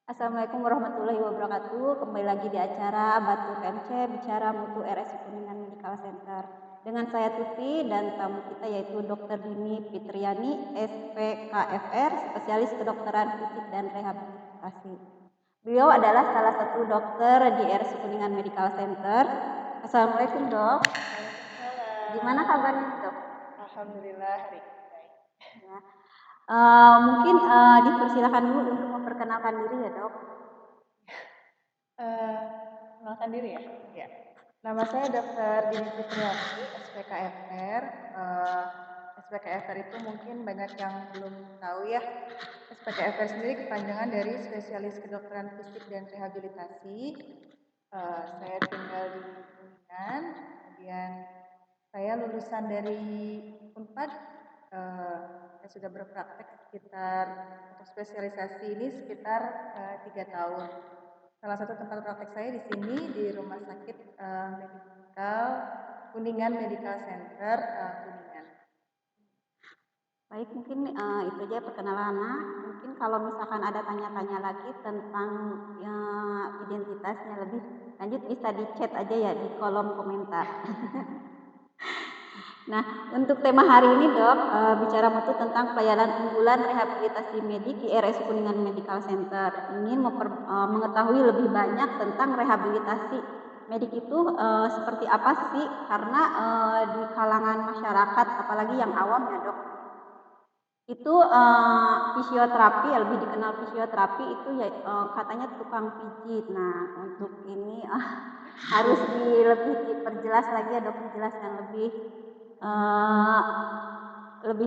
Assalamualaikum warahmatullahi wabarakatuh. Kembali lagi di acara Batu PMC Bicara Mutu RSU Kuningan Medical Center. Dengan saya Tuti dan tamu kita yaitu Dr. Dini Fitriani, SPKFR, spesialis kedokteran fisik dan rehabilitasi. Beliau adalah salah satu dokter di RSU Kuningan Medical Center. Assalamualaikum dok. Gimana kabarnya dok? Alhamdulillah hari ini baik. Ya. Mungkin dipersilakan dulu untuk memperkenalkan diri ya dok. Kenalkan diri ya? Ya. Nama saya Dr. Dini Fitriani, SPKFR. SPKFR itu mungkin banyak yang belum tahu ya. SPKFR sendiri kepanjangan dari Spesialis Kedokteran Fisik dan Rehabilitasi. Saya tinggal di Kuningan, kemudian saya lulusan dari Unpad. Saya sudah berpraktek sekitar untuk spesialisasi ini sekitar 3 tahun. Salah satu tempat praktek saya di sini di Rumah Sakit Medical Kuningan Medical Center Kuningan. Baik, mungkin itu aja perkenalannya. Mungkin kalau misalkan ada tanya-tanya lagi tentang identitasnya lebih lanjut bisa di chat aja ya di kolom komentar. Nah, untuk tema hari ini dok, bicara mutu tentang pelayanan unggulan rehabilitasi medik di RSU Kuningan Medical Center. Ingin mengetahui lebih banyak tentang rehabilitasi medik itu seperti apa sih? Karena di kalangan masyarakat, apalagi yang awam ya dok, itu fisioterapi, lebih dikenal fisioterapi itu ya katanya tukang pijit. Nah, untuk ini harus lebih diperjelas lagi ya dok, dijelaskan lebih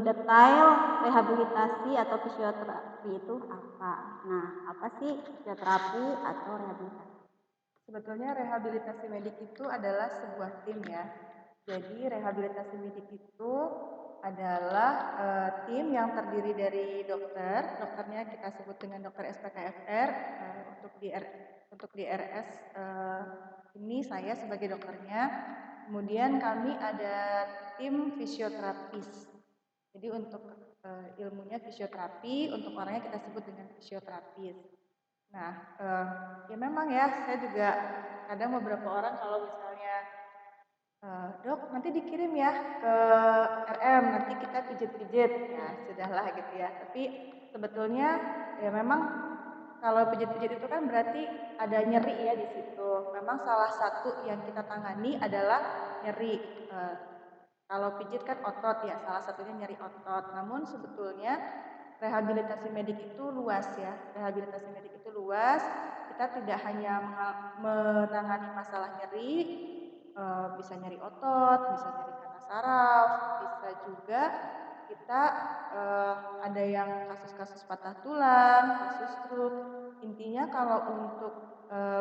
detail rehabilitasi atau fisioterapi itu apa. Nah, apa sih fisioterapi atau rehabilitasi? Sebetulnya rehabilitasi medik itu adalah sebuah tim ya. Jadi rehabilitasi medik itu adalah tim yang terdiri dari dokter. Dokternya kita sebut dengan dokter SPKFR. Untuk di RS ini saya sebagai dokternya. Kemudian kami ada tim fisioterapis. Jadi untuk ilmunya fisioterapi, untuk orangnya kita sebut dengan fisioterapis. Nah, ya memang ya, saya juga kadang beberapa orang kalau misalnya, dok nanti dikirim ya ke RM, nanti kita pijit-pijit, ya sudahlah gitu ya. Tapi sebetulnya ya memang kalau pijit-pijit itu kan berarti ada nyeri ya di situ. Memang salah satu yang kita tangani adalah nyeri. Kalau pijit kan otot ya, salah satunya nyeri otot. Namun sebetulnya rehabilitasi medik itu luas ya. Rehabilitasi medik itu luas. Kita tidak hanya menangani masalah nyeri, bisa nyeri otot, bisa nyeri karena saraf, bisa juga kita ada yang kasus-kasus patah tulang, kasus stroke. Intinya kalau untuk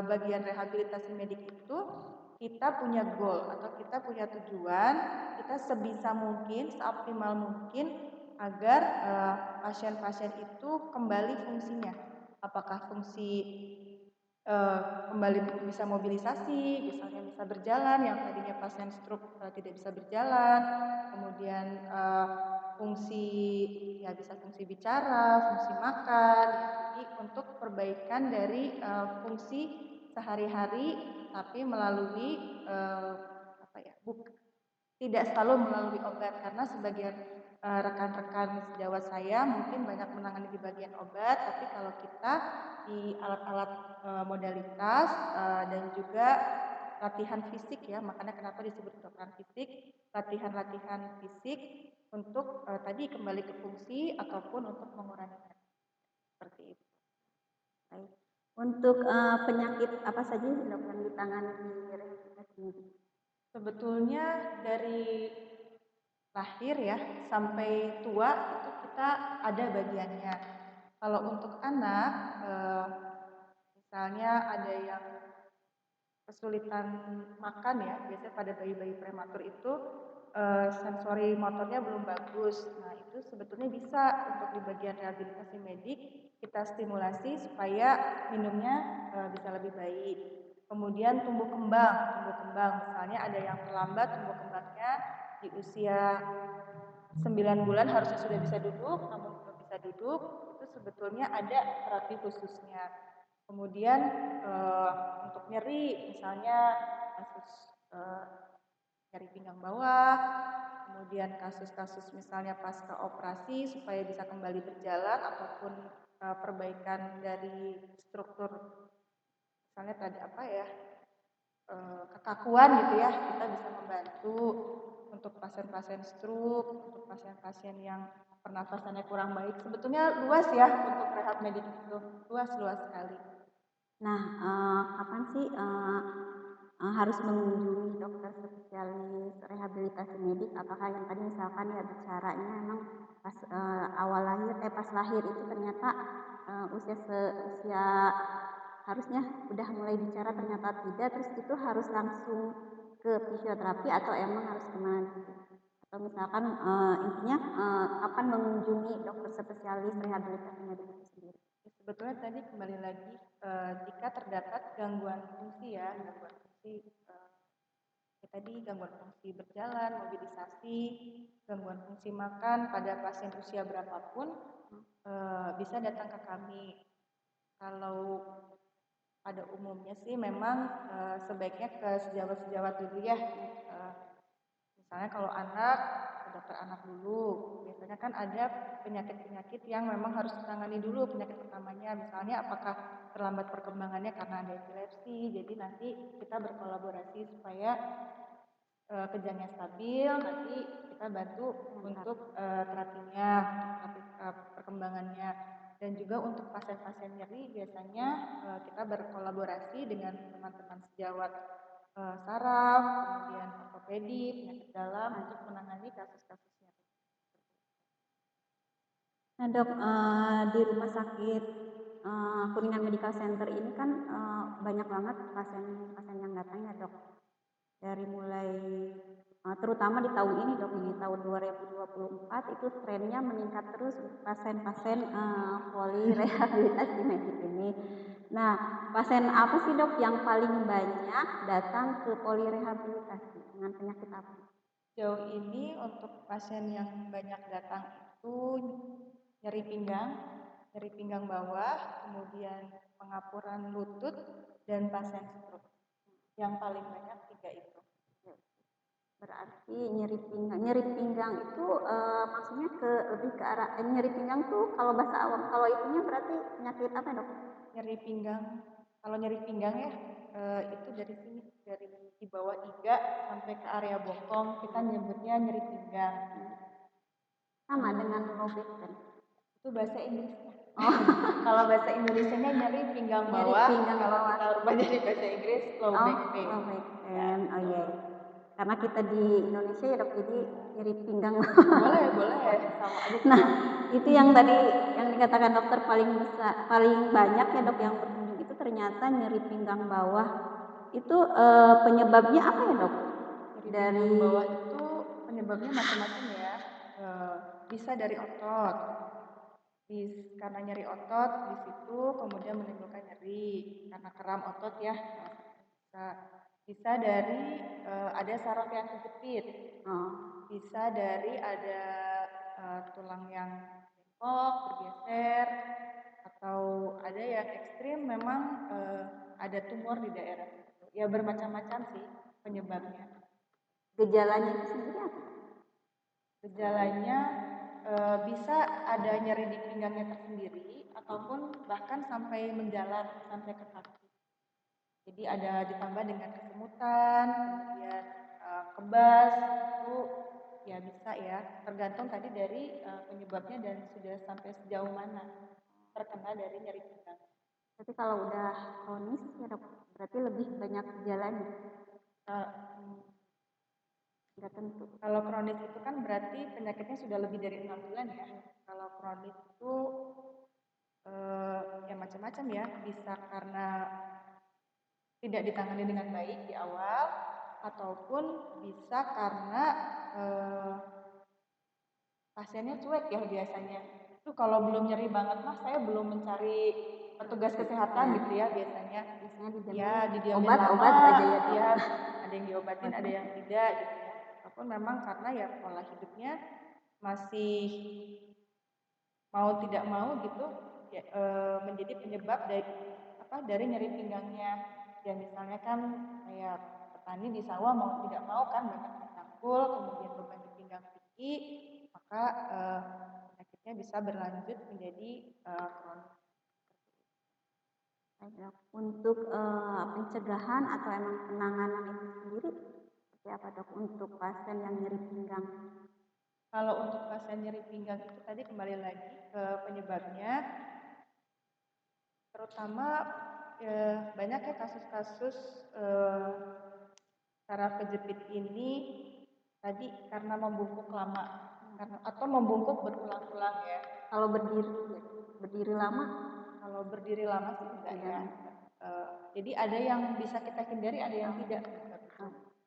bagian rehabilitasi medik itu kita punya goal atau kita punya tujuan, kita sebisa mungkin, seoptimal mungkin agar pasien-pasien itu kembali fungsinya. Apakah fungsi kembali bisa mobilisasi, misalnya bisa berjalan, yang tadinya pasien stroke tidak bisa berjalan, kemudian fungsi ya bisa fungsi bicara, fungsi makan, ya. Jadi untuk perbaikan dari fungsi sehari-hari, tapi melalui tidak selalu melalui obat, karena sebagian rekan-rekan sejawat saya mungkin banyak menangani di bagian obat, tapi kalau kita di alat-alat modalitas dan juga latihan fisik ya, makanya kenapa disebut kedokteran fisik, latihan-latihan fisik untuk tadi kembali ke fungsi ataupun untuk mengurangi seperti itu. Baik. Untuk penyakit apa saja dok yang ditangani di rehabilitasi medik? Sebetulnya dari lahir ya sampai tua itu kita ada bagiannya. Kalau untuk anak, misalnya ada yang kesulitan makan ya, biasanya pada bayi-bayi prematur itu sensori motornya belum bagus. Nah itu sebetulnya bisa untuk di bagian rehabilitasi medik kita stimulasi supaya minumnya bisa lebih baik. Kemudian tumbuh kembang, misalnya ada yang terlambat tumbuh kembangnya di usia 9 bulan harusnya sudah bisa duduk, namun belum bisa duduk, itu sebetulnya ada terapi khususnya. Kemudian untuk nyeri, misalnya kasus nyeri pinggang bawah, kemudian kasus-kasus misalnya pasca operasi supaya bisa kembali berjalan ataupun perbaikan dari struktur, misalnya tadi apa ya, kekakuan gitu ya, kita bisa membantu untuk pasien-pasien stroke, untuk pasien-pasien yang pernafasannya kurang baik. Sebetulnya luas ya untuk rehab medik itu, luas sekali. Nah, kapan sih harus mengunjungi dokter spesialis rehabilitasi medik? Apakah yang tadi misalkan ya bicaranya emang pas awal lahir, pas lahir itu ternyata usia harusnya udah mulai bicara ternyata tidak, terus itu harus langsung ke fisioterapi atau emang harus kemana gitu? Atau misalkan intinya kapan mengunjungi dokter spesialis rehabilitasi medik itu sendiri? Sebetulnya tadi kembali lagi jika terdapat gangguan fungsi ya, gangguan fungsi tadi gangguan fungsi berjalan, mobilisasi, gangguan fungsi makan pada pasien usia berapapun bisa datang ke kami. Kalau pada umumnya sih memang sebaiknya ke sejawat-sejawat dulu ya. Misalnya kalau anak, ke dokter anak dulu. Biasanya kan ada penyakit-penyakit yang memang harus ditangani dulu penyakit pertamanya. Misalnya apakah terlambat perkembangannya karena ada epilepsi. Jadi nanti kita berkolaborasi supaya kejangnya stabil. Nanti kita bantu untuk terapinya, terapi perkembangannya. Dan juga untuk pasien-pasien nyeri biasanya kita berkolaborasi dengan teman-teman sejawat saraf, kemudian ortopedi, penyakit dalam untuk menangani kasus-kasus nyeri. Nah dok, di rumah sakit Kuningan Medical Center ini kan banyak banget pasien-pasien yang datang ya dok. Dari mulai terutama di tahun ini dok, di tahun 2024 itu trennya meningkat terus pasien-pasien poli rehabilitasi medik ini. Nah, pasien apa sih dok yang paling banyak datang ke poli rehabilitasi dengan penyakit apa? Sejauh ini untuk pasien yang banyak datang itu nyeri pinggang bawah, kemudian pengapuran lutut, dan pasien stroke. Yang paling banyak 3 itu. Berarti nyeri pinggang itu maksudnya lebih ke arah nyeri pinggang tuh kalau bahasa awam, kalau itunya berarti penyakit apa dok? Nyeri pinggang, kalau nyeri pinggang ya itu dari sini, dari di bawah iga sampai ke area bokong, kita nyebutnya nyeri pinggang. Sama dengan low back kan? Itu bahasa Inggrisnya. Oh, Kalau bahasa Indonesianya nyeri pinggang nyeri bawah, pinggang kalau bawah. kita rubah jadi bahasa Inggris low back pain. Low back pain. Ya, Oh iya. Karena kita di Indonesia ya dok, jadi nyeri pinggang. boleh, sama aja. Nah, itu yang tadi yang dikatakan dokter paling besar, paling banyak ya dok yang berkunjung itu ternyata nyeri pinggang bawah. Itu penyebabnya apa ya dok? Dari pinggang bawah itu penyebabnya macam-macam ya. Bisa dari otot. Karena nyeri otot di situ kemudian menimbulkan nyeri karena kram otot ya. Bisa dari ada saraf yang kejepit. Bisa dari ada tulang yang bengkok, bergeser, atau ada yang ekstrim memang ada tumor di daerah itu. Ya bermacam-macam sih penyebabnya. Gejalanya itu sendiri apa? Gejalanya bisa ada nyeri di pinggangnya tersendiri ataupun bahkan sampai menjalar sampai ke kaki. Jadi ada ditambah dengan kesemutan, kemudian kebas, itu ya bisa ya. Tergantung tadi dari penyebabnya dan sudah sampai sejauh mana terkena dari nyeri pinggang. Tapi kalau udah kronis ya dok, berarti lebih banyak gejalanya. Nggak tentu. Kalau kronis itu kan berarti penyakitnya sudah lebih dari 6 bulan ya. Kalau kronis itu ya macam-macam ya. Bisa karena tidak ditangani dengan baik di awal, ataupun bisa karena pasiennya cuek ya biasanya. Itu kalau belum nyeri banget mah saya belum mencari petugas kesehatan gitu ya biasanya. Biasanya didiamin obat lama, aja ya dok. ya ada yang diobatin, ada yang tidak gitu ya. Ataupun memang karena ya pola hidupnya masih mau tidak mau gitu ya, menjadi penyebab dari dari nyeri pinggangnya. Ya misalnya kan kayak petani di sawah mau tidak mau kan banyak cangkul, kemudian beban di pinggang tinggi, maka penyakitnya bisa berlanjut menjadi kronis. Baik, Dok. Untuk pencegahan atau emang penanganan itu sendiri seperti apa, Dok, untuk pasien yang nyeri pinggang? Kalau untuk pasien nyeri pinggang itu tadi kembali lagi ke penyebabnya, terutama banyak ya kasus-kasus saraf kejepit ini tadi karena membungkuk lama atau membungkuk berulang-ulang ya. Kalau berdiri lama? Kalau berdiri lama sih enggak ya. Jadi ada yang bisa kita hindari, ada yang tidak.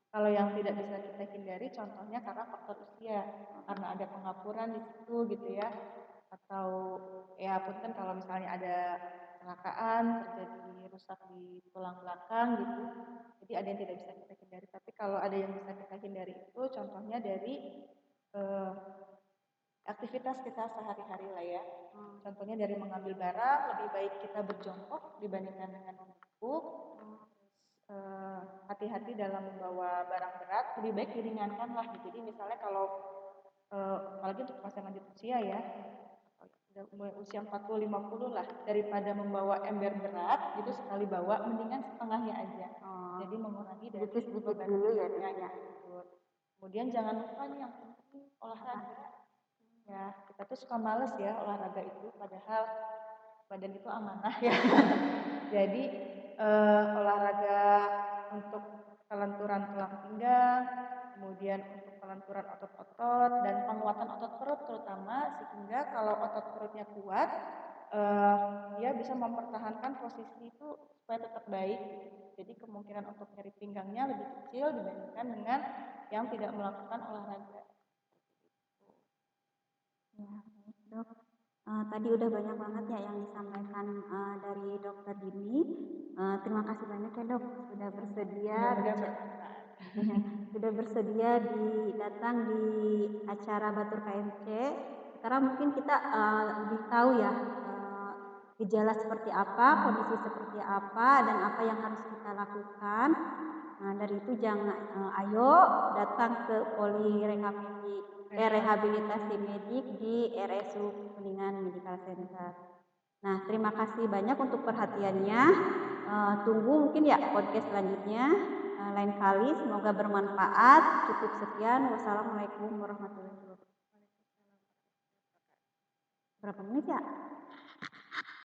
Kalau yang tidak bisa kita hindari, contohnya karena faktor usia, karena ada pengapuran di situ gitu ya, atau ya punten kalau misalnya ada kecelakaan terjadi rusak di tulang belakang gitu, jadi ada yang tidak bisa kita hindari. Tapi kalau ada yang bisa kita hindari itu, contohnya dari aktivitas kita sehari-hari lah ya. Contohnya dari mengambil barang, lebih baik kita berjongkok dibandingkan dengan membungkuk. Hati-hati dalam membawa barang berat, lebih baik diringankan lah. Jadi misalnya kalau apalagi untuk pasien lanjut usia ya, udah mulai usia 40-50 lah, daripada membawa ember berat gitu sekali bawa, mendingan setengahnya aja. Jadi mengurangi dari beban dulu ya, Dok, ya. Kemudian jangan lupa nih yang penting olahraga. Ya, kita tuh suka males ya olahraga itu, padahal badan itu amanah ya. Jadi olahraga untuk kelenturan tulang pinggang, kemudian untuk kelenturan otot-otot dan penguatan otot perut terutama, sehingga kalau otot perutnya kuat, dia bisa mempertahankan posisi itu supaya tetap baik. Jadi kemungkinan untuk nyeri pinggangnya lebih kecil dibandingkan dengan yang tidak melakukan olahraga. Ya, Dok. Tadi udah banyak banget ya yang disampaikan dari Dokter Dini. Terima kasih banyak ya, Dok, sudah bersedia sudah bersedia datang di acara Batur KMC. Sekarang mungkin kita lebih tahu ya gejala seperti apa, kondisi seperti apa, dan apa yang harus kita lakukan. Nah, dari itu ayo datang ke rehabilitasi medik di RSU Kuningan Medical Center. Nah, terima kasih banyak untuk perhatiannya. Tunggu mungkin ya podcast selanjutnya lain kali. Semoga bermanfaat. Cukup sekian. Wassalamualaikum warahmatullahi wabarakatuh. Berapa menit ya?